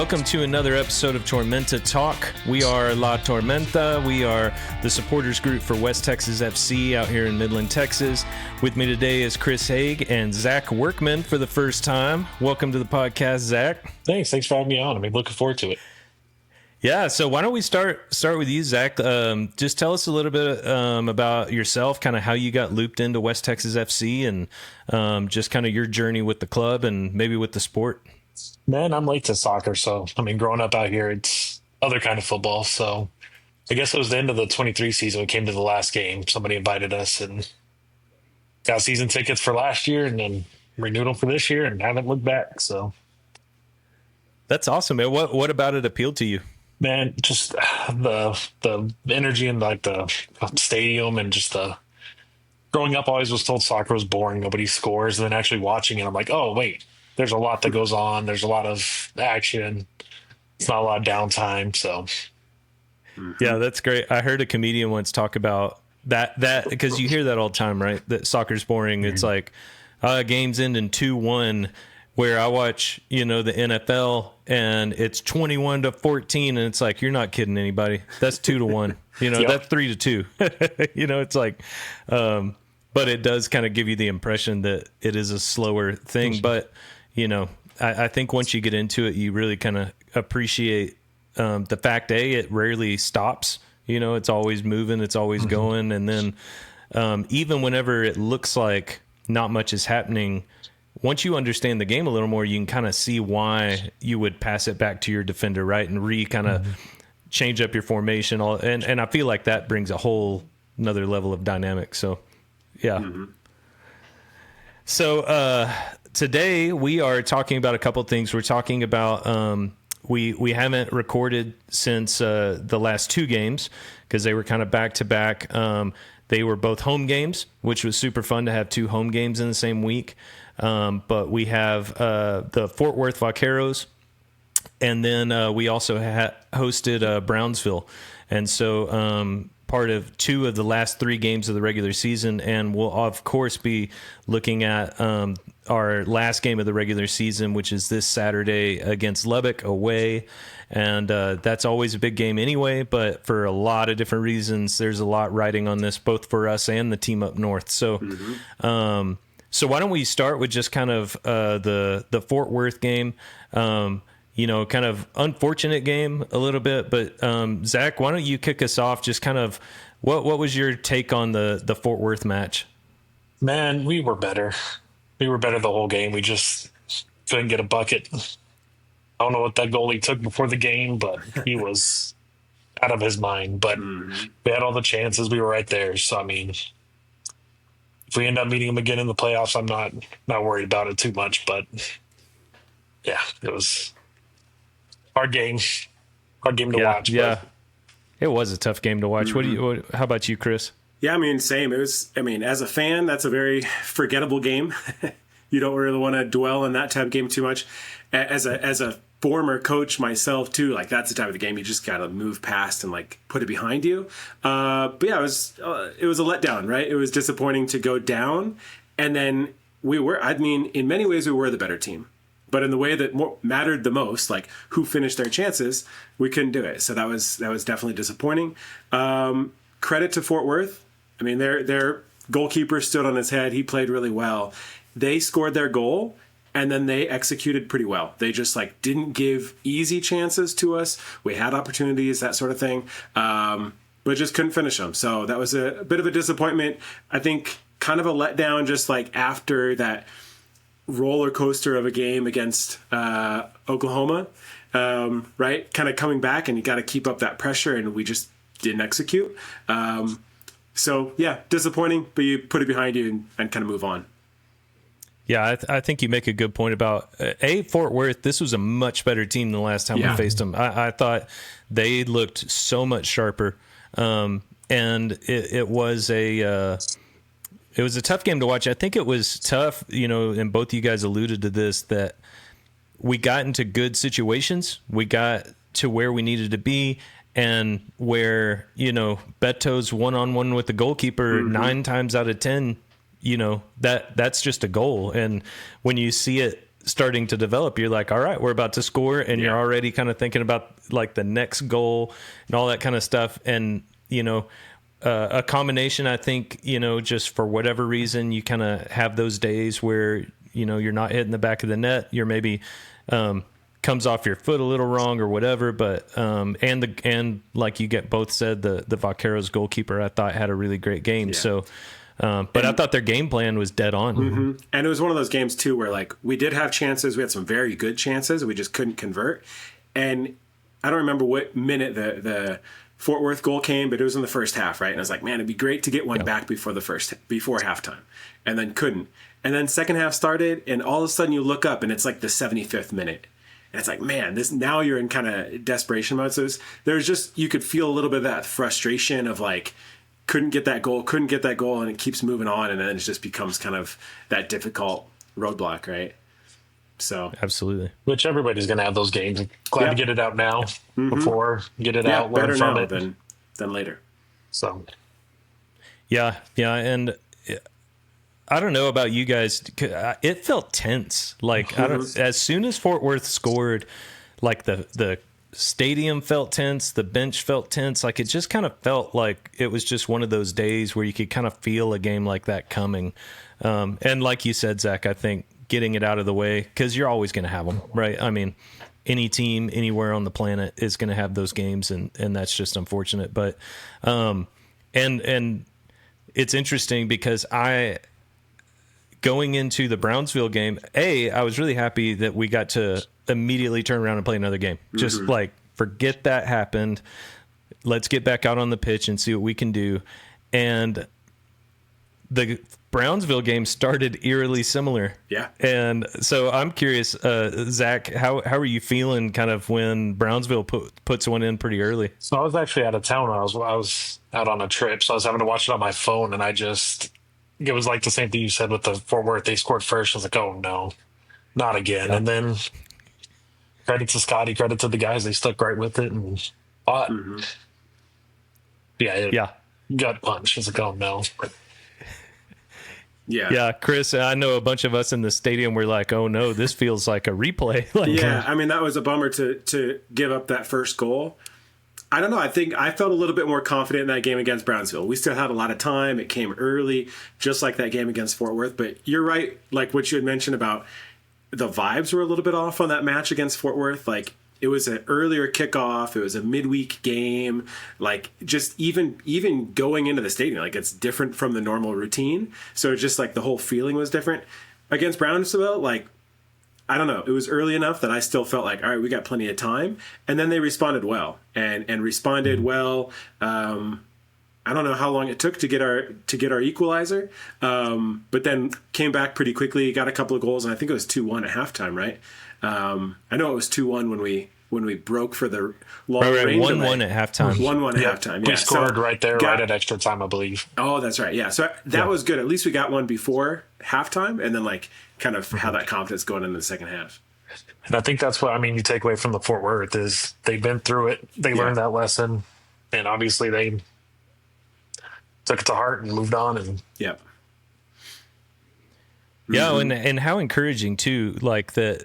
welcome to another episode of Tormenta Talk. We are La Tormenta. We are the supporters group for West Texas FC out here in Midland, Texas. With me today is Chris Haig and Zach Workman for the first time. Welcome to the podcast, Zach. Thanks for having me on. I'm looking forward to it. Yeah, so why don't we start with you, Zach? Just tell us a little bit about yourself, kind of how you got looped into West Texas FC, and just kind of your journey with the club and maybe with the sport. Man, I'm late to soccer, so growing up out here, it's other kind of football. So I guess it was the end of the 23 season. We came to the last game. Somebody invited us and got season tickets for last year, and then renewed them for this year, and haven't looked back. So that's awesome, man. What about it appealed to you? Man, just the energy in like the stadium, and just the growing up, I always was told soccer was boring, nobody scores, and then actually watching it, I'm like, oh wait, there's a lot that goes on. There's a lot of action. It's not a lot of downtime. So yeah, that's great. I heard a comedian once talk about that because you hear that all the time, right? That soccer's boring. Mm-hmm. It's like games end in 2-1. Where I watch, the NFL, and it's 21-14, and it's like, you're not kidding anybody. That's 2-1. Yep. That's 3-2. It's like, but it does kind of give you the impression that it is a slower thing. But, I think once you get into it, you really kind of appreciate the fact, it rarely stops. It's always moving, it's always going. And then even whenever it looks like not much is happening, once you understand the game a little more, you can kind of see why you would pass it back to your defender, right? And kind of change up your formation. And I feel like that brings a whole another level of dynamic. So, yeah. Mm-hmm. So today we are talking about a couple of things. We're talking about we haven't recorded since the last two games because they were kind of back-to-back. They were both home games, which was super fun to have two home games in the same week. But we have the Fort Worth Vaqueros, and then we also hosted Brownsville. And so part of two of the last three games of the regular season, and we'll, of course, be looking at our last game of the regular season, which is this Saturday against Lubbock away. And that's always a big game anyway, but for a lot of different reasons, there's a lot riding on this, both for us and the team up north. So So why don't we start with just kind of the Fort Worth game, kind of unfortunate game a little bit. But Zach, why don't you kick us off? Just kind of what was your take on the Fort Worth match? Man, we were better. We were better the whole game. We just couldn't get a bucket. I don't know what that goalie took before the game, but he was out of his mind. But we had all the chances. We were right there. So, if we end up meeting them again in the playoffs, I'm not worried about it too much. But yeah, it was hard game to watch. Yeah, it was a tough game to watch. How about you, Chris? Yeah, same. It was. As a fan, that's a very forgettable game. You don't really want to dwell on that type of game too much. As a former coach myself too, that's the type of the game you just gotta move past and put it behind you. But yeah, it was a letdown, right? It was disappointing to go down, and then in many ways we were the better team, but in the way that mattered the most, who finished their chances, we couldn't do it. So that was definitely disappointing. Credit to Fort Worth. Their goalkeeper stood on his head. He played really well. They scored their goal, and then they executed pretty well. They just didn't give easy chances to us. We had opportunities, that sort of thing, but just couldn't finish them. So that was a bit of a disappointment. I think kind of a letdown just after that roller coaster of a game against Oklahoma, right? Kind of coming back, and you got to keep up that pressure, and we just didn't execute. So yeah, disappointing, but you put it behind you and kind of move on. Yeah, I think you make a good point about Fort Worth. This was a much better team than the last time we faced them. I thought they looked so much sharper, and it was a tough game to watch. I think it was tough, and both of you guys alluded to this, that we got into good situations. We got to where we needed to be, and where Beto's one-on-one with the goalkeeper 9 times out of 10. That's just a goal. And when you see it starting to develop. You're like, all right, we're about to score, and you're already kind of thinking about like the next goal and all that kind of stuff. And a combination, I think, just for whatever reason, you kind of have those days where you're not hitting the back of the net. You're maybe comes off your foot a little wrong or whatever. But and like you both said, the Vaqueros goalkeeper, I thought, had a really great game. Yeah. So. But I thought their game plan was dead on. Mm-hmm. And it was one of those games, too, where, like, we did have chances. We had some very good chances. We just couldn't convert. And I don't remember what minute the Fort Worth goal came, but it was in the first half, right? And I was like, man, it'd be great to get one back before halftime. And then couldn't. And then second half started, and all of a sudden you look up, and it's like the 75th minute. And it's like, man, now you're in kind of desperation mode. So there's just, you could feel a little bit of that frustration of, like, couldn't get that goal, and it keeps moving on, and then it just becomes kind of that difficult roadblock, right? So absolutely, which everybody's going to have those games. Glad to get it out now before get it out. Learn better from now it than later. So yeah, and I don't know about you guys. It felt tense. Like as soon as Fort Worth scored, like the stadium felt tense, the bench felt tense. Like it just kind of felt like it was just one of those days where you could kind of feel a game like that coming. And like you said, Zach, I think getting it out of the way, because you're always going to have them, right? I mean, any team anywhere on the planet is going to have those games, and that's just unfortunate. But and it's interesting because going into the Brownsville game, I was really happy that we got to immediately turn around and play another game. Just like, forget that happened. Let's get back out on the pitch and see what we can do. And the Brownsville game started eerily similar. Yeah. And so I'm curious, Zach, how are you feeling kind of when Brownsville puts one in pretty early? So I was actually out of town. I was out on a trip, so I was having to watch it on my phone, and it was like the same thing you said with the Fort Worth. They scored first. I was like, oh no, not again. Yeah. And then credit to Scotty, credit to the guys. They stuck right with it and fought. Yeah. Gut punch. I was like, oh no. Yeah, Chris, I know a bunch of us in the stadium were like, oh no, this feels like a replay. I mean, that was a bummer to give up that first goal. I don't know. I think I felt a little bit more confident in that game against Brownsville. We still had a lot of time. It came early, just like that game against Fort Worth. But you're right, like what you had mentioned about the vibes were a little bit off on that match against Fort Worth. Like, it was an earlier kickoff. It was a midweek game. Like, just even going into the stadium, like, it's different from the normal routine. So it's just like the whole feeling was different. Against Brownsville, like, I don't know. It was early enough that I still felt like, all right, we got plenty of time. And then they responded well and responded well. I don't know how long it took to get our equalizer, but then came back pretty quickly, got a couple of goals, and I think it was 2-1 at halftime, right? I know it was 2-1 when we broke for the long range. 1-1 at halftime. 1-1 at halftime. We scored right there, right at extra time, I believe. Oh, that's right. Yeah. So that was good. At least we got one before halftime, and then like kind of how that confidence going into the second half. And I think that's what you take away from the Fort Worth is they've been through it. They learned that lesson, and obviously they took it to heart and moved on. And and how encouraging too, like that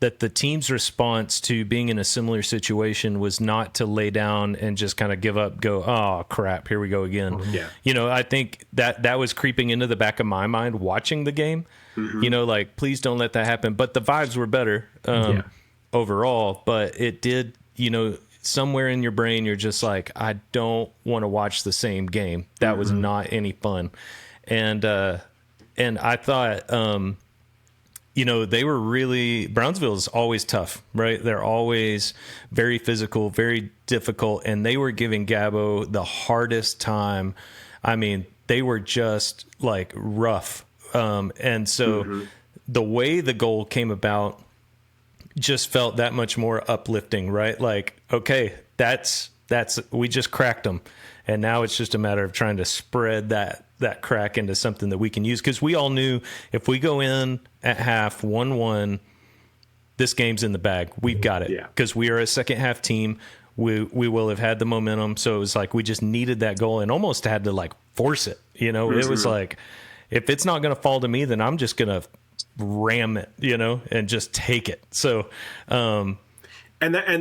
that the team's response to being in a similar situation was not to lay down and just kind of give up, go, oh crap, here we go again. I think that was creeping into the back of my mind watching the game. Like, please don't let that happen. But the vibes were better overall, but it did, somewhere in your brain, you're just like, I don't want to watch the same game. That was not any fun. And I thought, they were really, Brownsville is always tough, right? They're always very physical, very difficult, and they were giving Gabo the hardest time. I mean, they were just like rough. And so the way the goal came about just felt that much more uplifting, right? Like, okay, that's we just cracked them. And now it's just a matter of trying to spread that crack into something that we can use. Because we all knew if we go in at half 1-1, this game's in the bag. We've got it. Because we are a second half team. We will have had the momentum. So it was like we just needed that goal and almost had to like force it. It was like, if it's not going to fall to me, then I'm just going to ram it, and just take it. So, and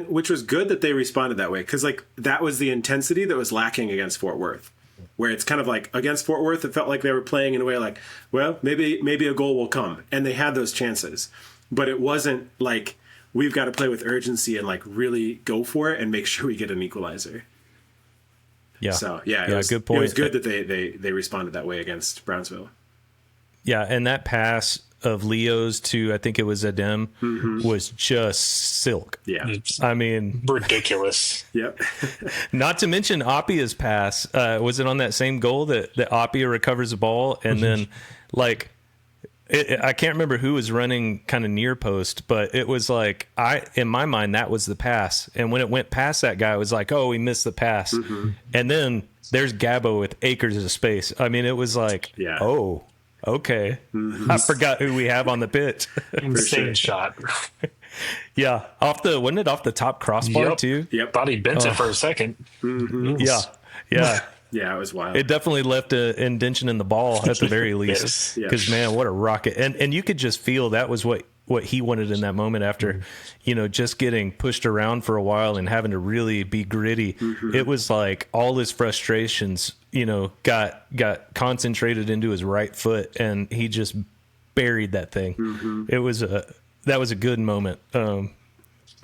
which was good that they responded that way, because like that was the intensity that was lacking against Fort Worth, where it's kind of like against Fort Worth, it felt like they were playing in a way like, well, maybe a goal will come, and they had those chances, but it wasn't like we've got to play with urgency and like really go for it and make sure we get an equalizer. Yeah. So it was, good point. It was good that they responded that way against Brownsville. Yeah, and that pass of Leo's to, I think it was Adem, was just silk. Yeah. I mean, ridiculous. Yep. Not to mention Appia's pass. Was it on that same goal that Appia recovers the ball and then like I can't remember who was running kind of near post, but it was like in my mind that was the pass. And when it went past that guy, it was like, oh, he missed the pass. And then there's Gabo with acres of space. I mean, it was like, oh, okay. I forgot who we have on the pitch. Insane shot. Yeah, wasn't it off the top crossbar too? Yep. Thought he bent it for a second. Yeah. Yeah, it was wild. It definitely left an indention in the ball at the very least. Because man, what a rocket! And you could just feel that was what he wanted in that moment after, just getting pushed around for a while and having to really be gritty. It was like all his frustrations, got concentrated into his right foot, and he just buried that thing. That was a good moment.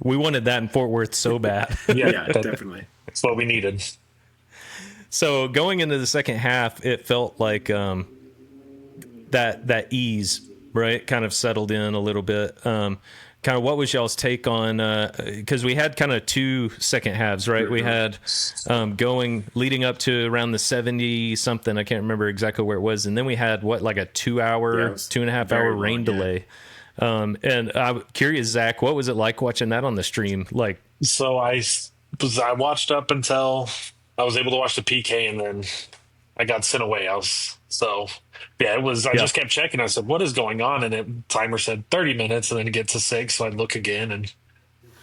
We wanted that in Fort Worth so bad. Yeah, definitely. That's what we needed. So going into the second half, it felt like that ease, right, kind of settled in a little bit. Kind of what was y'all's take on, because we had kind of two second halves, right? We had leading up to around the 70-something, I can't remember exactly where it was, and then we had, like a 2.5 hour rain delay. And I'm curious, Zach, what was it like watching that on the stream? Like, so I watched up until I was able to watch the PK, and then I got sent away. I just kept checking. I said, what is going on? And the timer said 30 minutes, and then it gets to 6. So I'd look again, and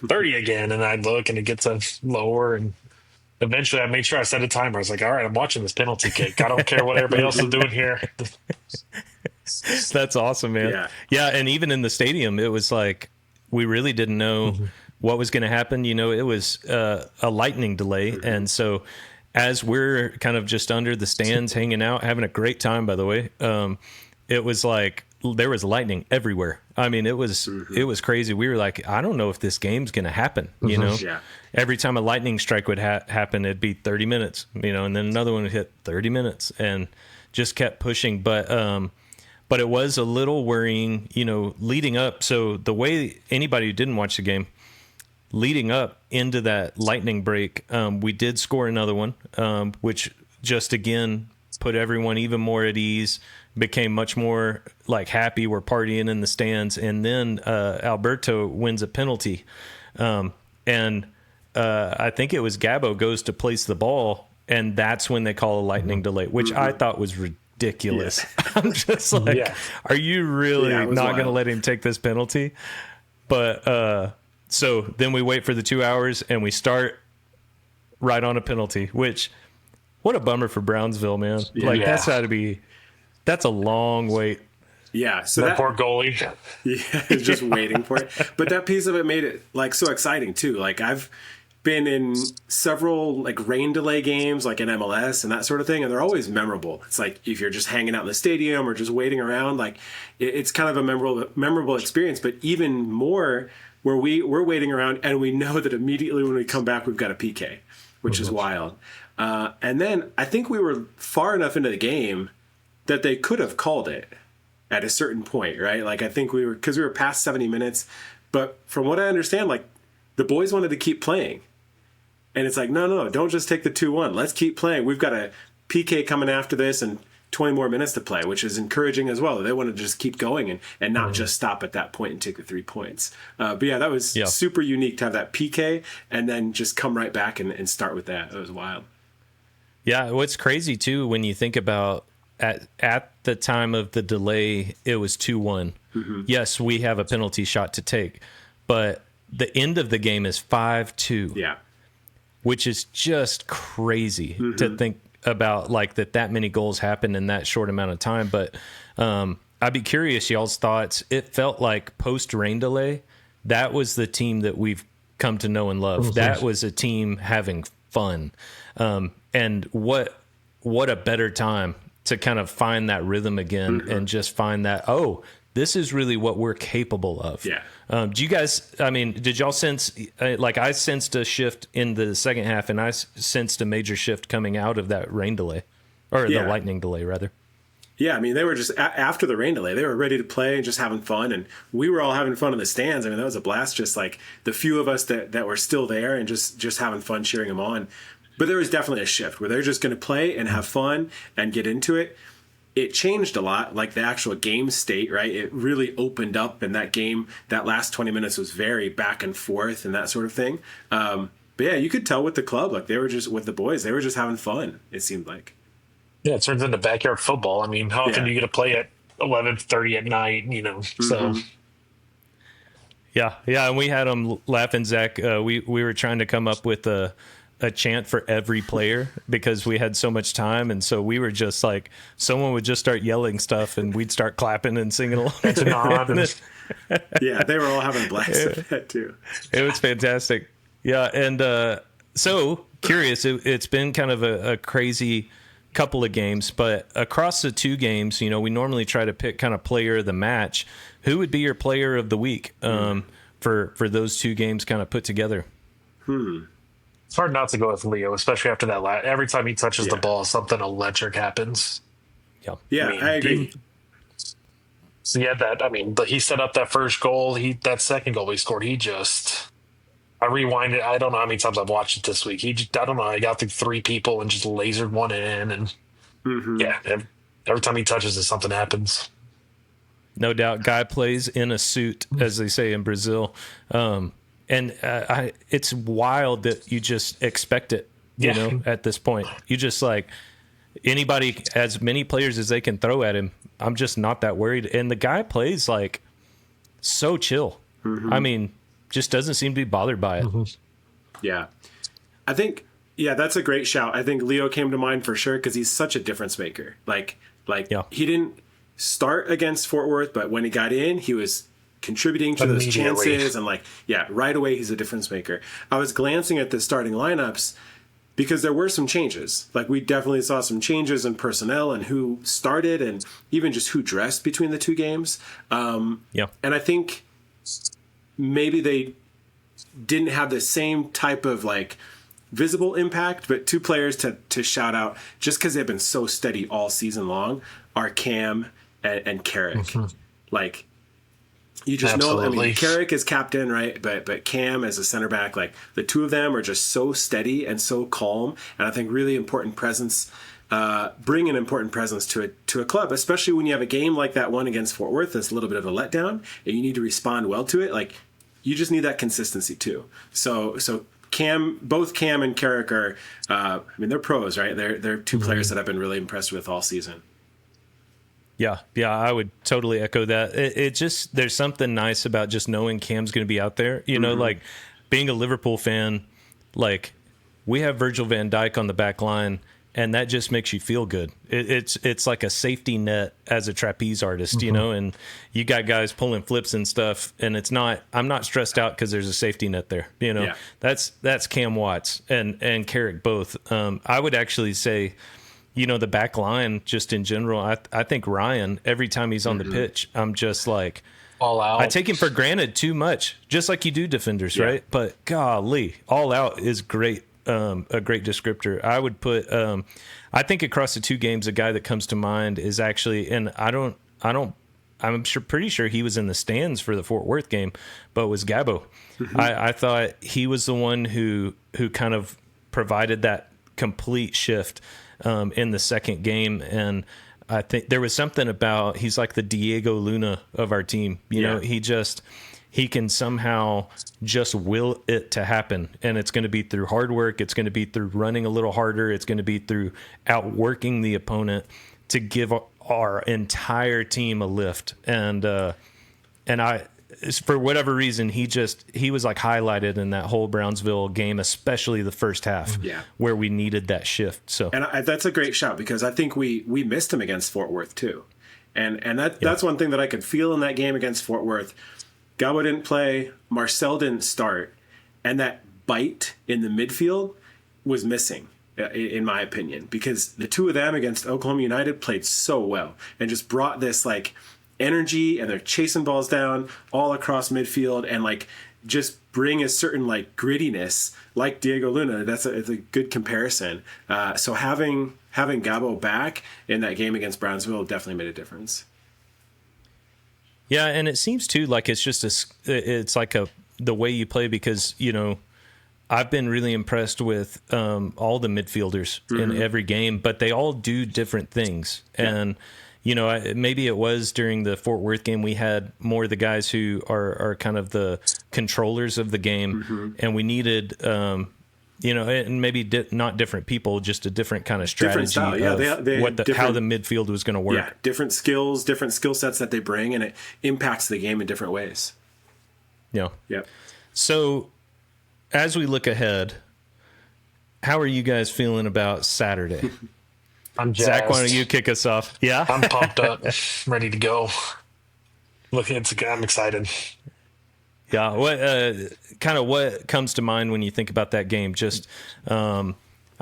30 again. And I'd look, and it gets lower. And eventually I made sure I set a timer. I was like, all right, I'm watching this penalty kick. I don't care what everybody else is doing here. That's awesome, man. Yeah. And even in the stadium, it was like, we really didn't know what was going to happen. It was a lightning delay. And so as we're kind of just under the stands hanging out, having a great time, by the way, it was like there was lightning everywhere. I mean, it was crazy. We were like, I don't know if this game's going to happen, Every time a lightning strike would happen, it'd be 30 minutes, and then another one would hit 30 minutes and just kept pushing. But it was a little worrying, leading up. So the way anybody who didn't watch the game, leading up into that lightning break, we did score another one, which just, again, put everyone even more at ease, became much more like happy. We're partying in the stands. And then Alberto wins a penalty. And I think it was Gabo goes to place the ball, and that's when they call a lightning delay, which I thought was ridiculous. I'm just like, are you really not going to let him take this penalty? But so then we wait for the 2 hours, and we start right on a penalty, which what a bummer for Brownsville, man. That's a long wait. Yeah, so that poor goalie. Yeah, just waiting for it. But that piece of it made it like so exciting too. Like I've been in several like rain delay games, like in MLS and that sort of thing, and they're always memorable. It's like if you're just hanging out in the stadium or just waiting around, like it's kind of a memorable experience. But even more, where we're waiting around and we know that immediately when we come back, we've got a PK, which is wild. And then I think we were far enough into the game that they could have called it at a certain point, right? Like I think we were past 70 minutes, but from what I understand, like the boys wanted to keep playing. And it's like, no, don't just take the 2-1. Let's keep playing. We've got a PK coming after this and 20 more minutes to play, which is encouraging as well. They want to just keep going and not just stop at that point and take the 3 points. But yeah, that was super unique to have that PK and then just come right back and start with that. It was wild. Yeah, what's crazy too, when you think about at the time of the delay, it was 2-1. Yes, we have a penalty shot to take, but the end of the game is 5-2. Yeah. Which is just crazy to think about, like that many goals happened in that short amount of time. But I'd be curious y'all's thoughts. It felt like post rain delay, that was the team that we've come to know and love. Mm-hmm. That was a team having fun. And what a better time to kind of find that rhythm again and just find that, this is really what we're capable of. Yeah. Do you guys, I mean, did y'all sense, like I sensed a shift in the second half, and I sensed a major shift coming out of that rain delay, or the lightning delay, rather? Yeah, I mean, they were just, after the rain delay, they were ready to play and just having fun, and we were all having fun in the stands. I mean, that was a blast, just like the few of us that were still there and just having fun cheering them on. But there was definitely a shift where they're just going to play and have fun and get into it. It changed a lot, like the actual game state, right? It really opened up, and that game, that last 20 minutes was very back and forth and that sort of thing. But yeah, you could tell with the club, like they were just, with the boys, they were just having fun, it seemed like. Yeah, it turns into backyard football. I mean, how often do you get to play at 11:30 at night, So Yeah, and we had them laughing, Zach. We were trying to come up with a chant for every player because we had so much time, and so we were just like, someone would just start yelling stuff and we'd start clapping and singing along. Yeah, they were all having a blast with that too. It was fantastic. Yeah, and so curious, it's been kind of a crazy couple of games, but across the two games, we normally try to pick kind of player of the match. Who would be your player of the week for those two games kind of put together? It's hard not to go with Leo, especially after that. Every time he touches the ball, something electric happens. Yeah, I agree. So yeah, he set up that first goal. That second goal he scored, I rewinded. I don't know how many times I've watched it this week. I don't know. I got through three people and just lasered one in, and every time he touches it, something happens. No doubt, guy plays in a suit, as they say in Brazil. And it's wild that you just expect it, at this point. You just like, anybody, as many players as they can throw at him, I'm just not that worried. And the guy plays like so chill. I mean, just doesn't seem to be bothered by it. Yeah. I think, that's a great shout. I think Leo came to mind for sure because he's such a difference maker. He didn't start against Fort Worth, but when he got in, he was contributing to those chances, and right away he's a difference maker. I was glancing at the starting lineups because there were some changes. Like, we definitely saw some changes in personnel and who started and even just who dressed between the two games. And I think maybe they didn't have the same type of visible impact, but two players to shout out just because they've been so steady all season long are Cam and Carrick. You just know, Carrick is captain, right? But Cam as a center back, the two of them are just so steady and so calm, and I think really important presence, bring an important presence to a club, especially when you have a game like that one against Fort Worth that's a little bit of a letdown, and you need to respond well to it. You just need that consistency too. So both Cam and Carrick are, they're pros, right? They're two players that I've been really impressed with all season. Yeah, I would totally echo that. It just, there's something nice about just knowing Cam's going to be out there. Being a Liverpool fan, we have Virgil van Dijk on the back line, and that just makes you feel good. It's like a safety net as a trapeze artist, and you got guys pulling flips and stuff, and I'm not stressed out because there's a safety net there. That's Cam Watts and Carrick both. I would actually say, the back line, just in general, I think Ryan, every time he's on the pitch, I'm just like, all out. I take him for granted too much, just like you do defenders, right? But golly, all out is great. A great descriptor. I would put, I think across the two games, a guy that comes to mind is actually, and I'm pretty sure he was in the stands for the Fort Worth game, but was Gabo. I thought he was the one who kind of provided that complete shift in the second game, and I think there was something about, he's like the Diego Luna of our team. He can somehow just will it to happen, and it's going to be through hard work. It's going to be through running a little harder. It's going to be through outworking the opponent to give our entire team a lift. And I, for whatever reason, he was highlighted in that whole Brownsville game, especially the first half, where we needed that shift. So, and that's a great shout because I think we missed him against Fort Worth too. And that's one thing that I could feel in that game against Fort Worth. Gabo didn't play, Marcel didn't start, and that bite in the midfield was missing, in my opinion, because the two of them against Oklahoma United played so well and just brought this like energy, and they're chasing balls down all across midfield and like just bring a certain like grittiness like Diego Luna. It's a good comparison. So having Gabo back in that game against Brownsville definitely made a difference. Yeah, and it seems too like it's just it's like the way you play, because I've been really impressed with all the midfielders in every game, but they all do different things. And maybe it was during the Fort Worth game we had more of the guys who are kind of the controllers of the game, and we needed and maybe not different people, just a different kind of strategy style. Yeah, of how the midfield was going to work. Yeah, different skills, different skill sets that they bring, and it impacts the game in different ways. Yeah. Yep. So as we look ahead, how are you guys feeling about Saturday? I'm jazzed. Zach, why don't you kick us off? Yeah? I'm pumped up, ready to go. I'm excited. Yeah. What comes to mind when you think about that game? Just, do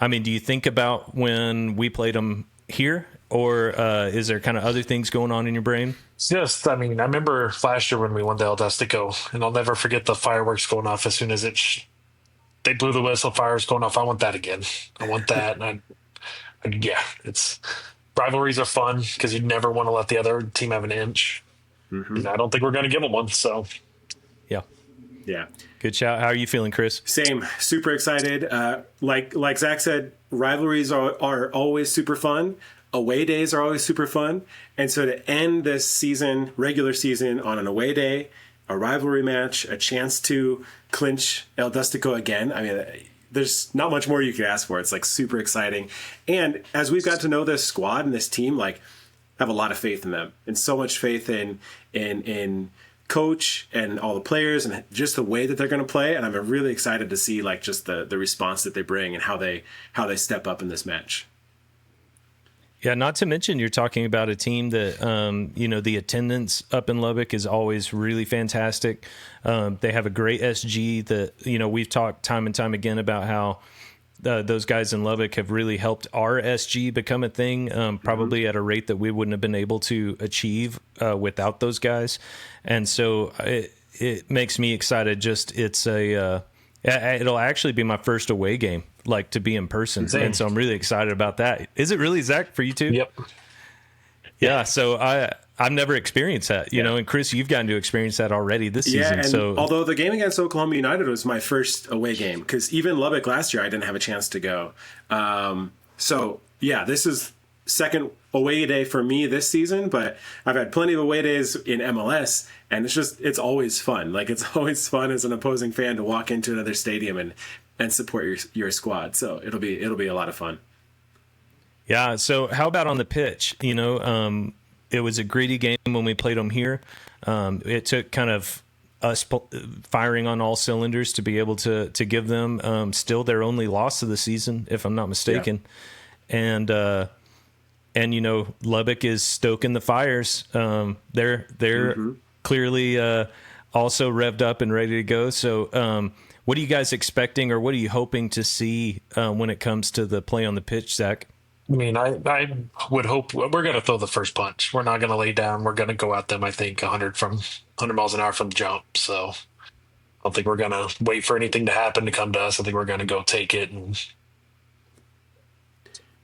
you think about when we played them here, or is there kind of other things going on in your brain? It's just, I remember last year when we won the El Dustico, and I'll never forget the fireworks going off as soon as they blew the whistle, fireworks going off. I want that again. I want that. And it's rivalries are fun because you never want to let the other team have an inch. And I don't think we're going to give them one. So, yeah. Good shout. How are you feeling, Chris? Same. Super excited. Like Zach said, rivalries are always super fun. Away days are always super fun. And so to end this season, regular season, on an away day, a rivalry match, a chance to clinch El Dustico again, there's not much more you could ask for. It's like super exciting. And as we've got to know this squad and this team, like, I have a lot of faith in them, and so much faith in coach and all the players and just the way that they're going to play. And I'm really excited to see like just the response that they bring and how they step up in this match. Yeah, not to mention you're talking about a team that, the attendance up in Lubbock is always really fantastic. They have a great SG that, we've talked time and time again about how those guys in Lubbock have really helped our SG become a thing, probably at a rate that we wouldn't have been able to achieve without those guys. And so it makes me excited. It'll actually be my first away game, like to be in person. Same. And so I'm really excited about that. Is it really, Zach, for you too? Yep. Yeah. So I've never experienced that, and Chris, you've gotten to experience that already this season. And so although the game against Oklahoma United was my first away game, because even Lubbock last year I didn't have a chance to go. This is second away day for me this season, but I've had plenty of away days in MLS, and it's always fun. Like, it's always fun as an opposing fan to walk into another stadium and support your squad. So it'll be a lot of fun. Yeah. So how about on the pitch? It was a gritty game when we played them here. It took kind of us firing on all cylinders to be able to give them still their only loss of the season, if I'm not mistaken. Yeah. And Lubbock is stoking the fires. They're clearly also revved up and ready to go. So what are you guys expecting, or what are you hoping to see when it comes to the play on the pitch, Zach? I would hope we're going to throw the first punch. We're not going to lay down. We're going to go at them, I think, 100 miles an hour from the jump. So I don't think we're going to wait for anything to happen to come to us. I think we're going to go take it.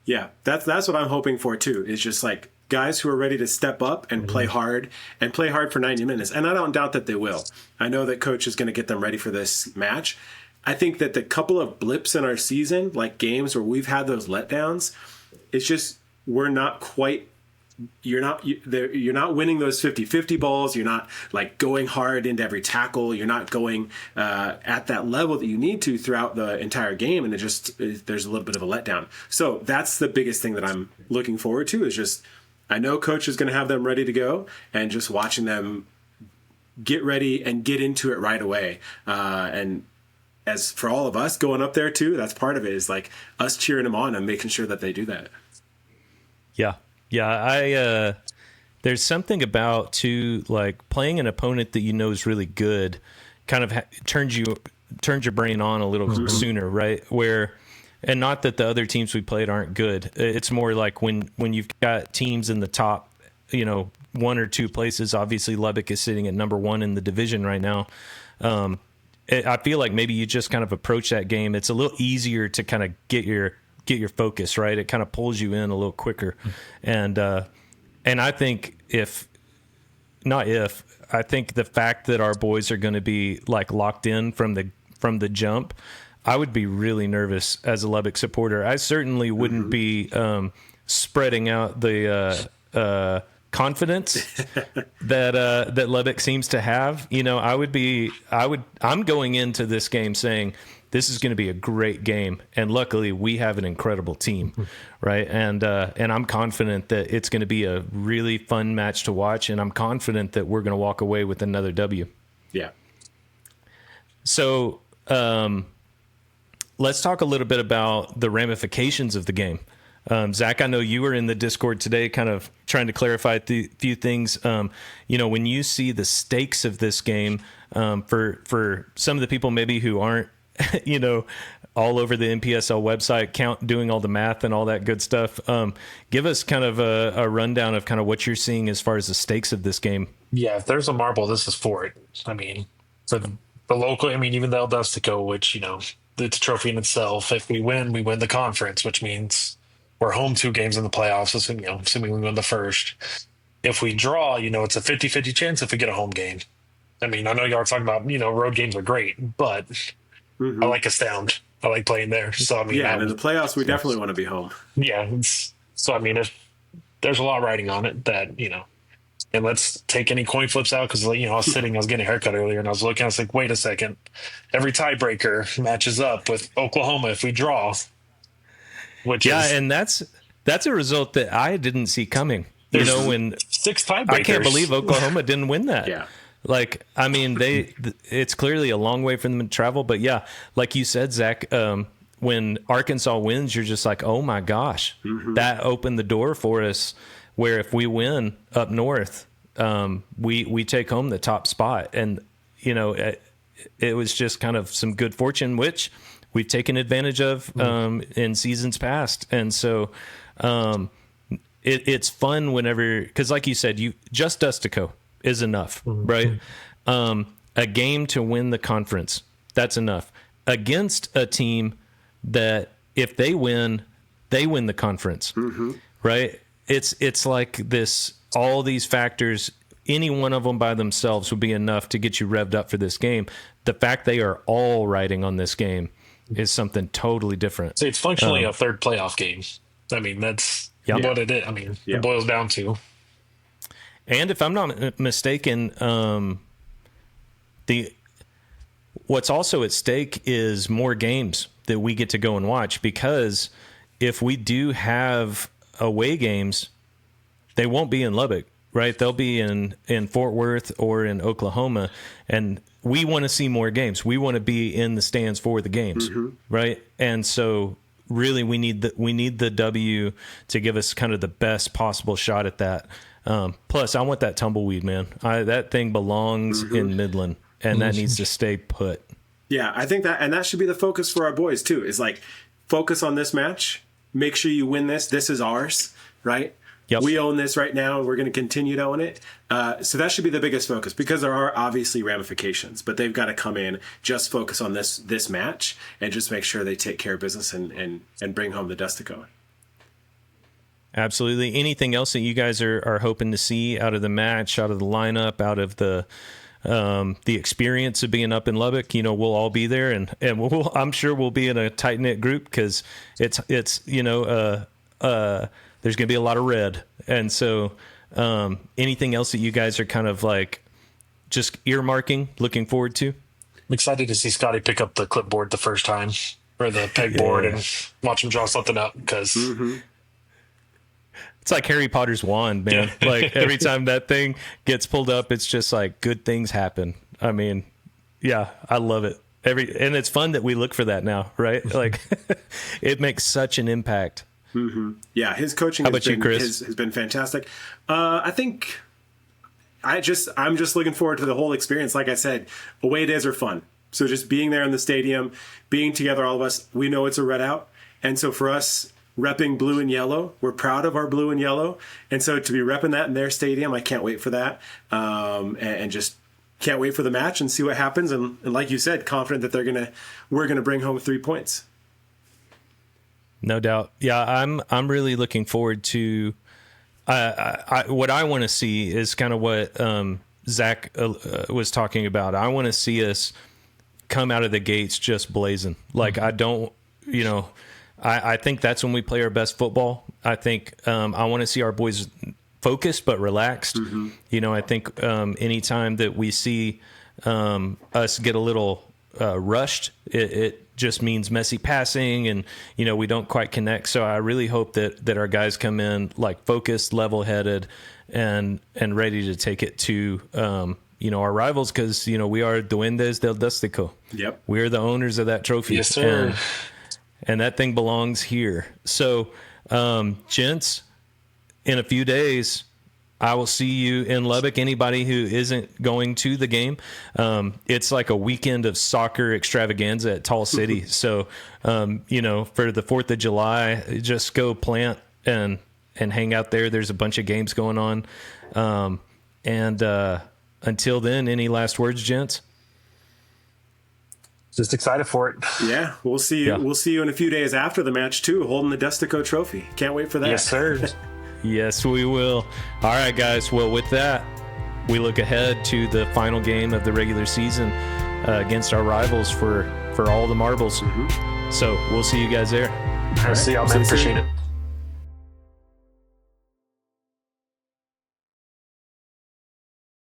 Yeah, that's what I'm hoping for too. Is just like guys who are ready to step up and play hard for 90 minutes. And I don't doubt that they will. I know that coach is going to get them ready for this match. I think that the couple of blips in our season, like games where we've had those letdowns, it's just you're not winning those 50-50 balls. You're not like going hard into every tackle. You're not going at that level that you need to throughout the entire game. And there's a little bit of a letdown. So that's the biggest thing that I'm looking forward to, is just, I know coach is going to have them ready to go, and just watching them get ready and get into it right away. And as for all of us going up there too, that's part of it, is like us cheering them on and making sure that they do that. Yeah. Yeah. there's something about too, like playing an opponent that you know is really good, kind of turns your brain on a little sooner, right? And not that the other teams we played aren't good. It's more like when you've got teams in the top, one or two places. Obviously, Lubbock is sitting at number 1 in the division right now. I feel like maybe you just kind of approach that game. It's a little easier to kind of get your focus, right? It kind of pulls you in a little quicker. And I think I think the fact that our boys are going to be like locked in from the jump, I would be really nervous as a Lubbock supporter. I certainly wouldn't be spreading out the confidence that Lubbock seems to have. I'm going into this game saying this is going to be a great game, and luckily we have an incredible team, right? And I'm confident that it's going to be a really fun match to watch, and I'm confident that we're going to walk away with another W. Yeah. So let's talk a little bit about the ramifications of the game. Zach, I know you were in the Discord today kind of trying to clarify a few things. When you see the stakes of this game, for some of the people maybe who aren't, all over the NPSL website, doing all the math and all that good stuff, give us kind of a rundown of kind of what you're seeing as far as the stakes of this game. Yeah, if there's a marble, this is for it. I mean, for the local, even the El Dustico, which, it's a trophy in itself. If we win the conference, which means we're home 2 games in the playoffs, assuming we win the first. If we draw, it's a 50-50 chance if we get a home game. I know y'all are talking about, road games are great, but I like Astound. I like playing there. So, and in the playoffs, we definitely want to be home. Yeah. If there's a lot riding on it that, and let's take any coin flips out because, I was getting a haircut earlier and I was looking, I was like, wait a second. Every tiebreaker matches up with Oklahoma if we draw. And that's a result that I didn't see coming. When 6 tiebreakers. I can't believe Oklahoma didn't win that. Yeah. It's clearly a long way for them to travel. But yeah, like you said, Zach, when Arkansas wins, you're just like, oh my gosh, that opened the door for us. Where if we win up north, we take home the top spot, and it was just kind of some good fortune, which we've taken advantage of in seasons past. And so it's fun whenever, because like you said, just Dustico is enough, right? A game to win the conference, that's enough. Against a team that if they win the conference, right? It's like this, all these factors, any one of them by themselves would be enough to get you revved up for this game. The fact they are all riding on this game is something totally different. So it's functionally a third playoff game. That's what it is. It boils down to. And if I'm not mistaken, what's also at stake is more games that we get to go and watch, because if we do have away games, they won't be in Lubbock, right? They'll be in Fort Worth or in Oklahoma, and we want to see more games. We want to be in the stands for the games, right? And so really we need the W to give us kind of the best possible shot at that. Plus, I want that tumbleweed, man. That thing belongs in Midland, and that needs to stay put. Yeah, I think that should be the focus for our boys too, is like focus on this match. Make sure you win this. This is ours, right? Yep. We own this right now, and we're going to continue to own it. So that should be the biggest focus, because there are obviously ramifications, but they've got to come in, just focus on this match, and just make sure they take care of business and bring home the Dustico. Absolutely. Anything else that you guys are hoping to see out of the match, out of the lineup, out of the experience of being up in Lubbock? We'll all be there, and I'm sure we'll be in a tight knit group, because it's there's going to be a lot of red. And so anything else that you guys are kind of like just earmarking, looking forward to? I'm excited to see Scotty pick up the clipboard the first time, or the pegboard, and watch him draw something up, because it's like Harry Potter's wand, man. Yeah. Like every time that thing gets pulled up, it's just like good things happen. Yeah, I love it. And it's fun that we look for that now, right? Like it makes such an impact Yeah, his coaching How about you, Chris? has been fantastic. I think I'm just looking forward to the whole experience. Like I said, away days are fun. So just being there in the stadium, being together, all of us, we know it's a red out. And so for us, repping blue and yellow, we're proud of our blue and yellow. And so to be repping that in their stadium, I can't wait for that. And just can't wait for the match and see what happens. And like you said, confident that we're gonna bring home 3 points. No doubt. Yeah, I'm really looking forward to what I want to see is kind of what Zach was talking about. I want to see us come out of the gates just blazing. Like I don't, I think that's when we play our best football. I think I want to see our boys focused but relaxed. I think anytime that we see us get a little rushed, it just means messy passing and, we don't quite connect. So I really hope that our guys come in like focused, level-headed, and ready to take it to, our rivals because, we are Duendes del Dustico. Yep. We are the owners of that trophy. Yes, sir. And that thing belongs here. So, gents, in a few days, I will see you in Lubbock. Anybody who isn't going to the game, it's like a weekend of soccer extravaganza at Tall City. So, for the 4th of July, just go plant and hang out there. There's a bunch of games going on. Until then, any last words, gents? Just excited for it. Yeah, we'll see you. Yeah. We'll see you in a few days after the match too, holding the Dustico trophy. Can't wait for that. Yes, sir. Yes, we will. All right, guys. Well, with that, we look ahead to the final game of the regular season against our rivals for all the marbles. So we'll see you guys there. See y'all, man. Appreciate it.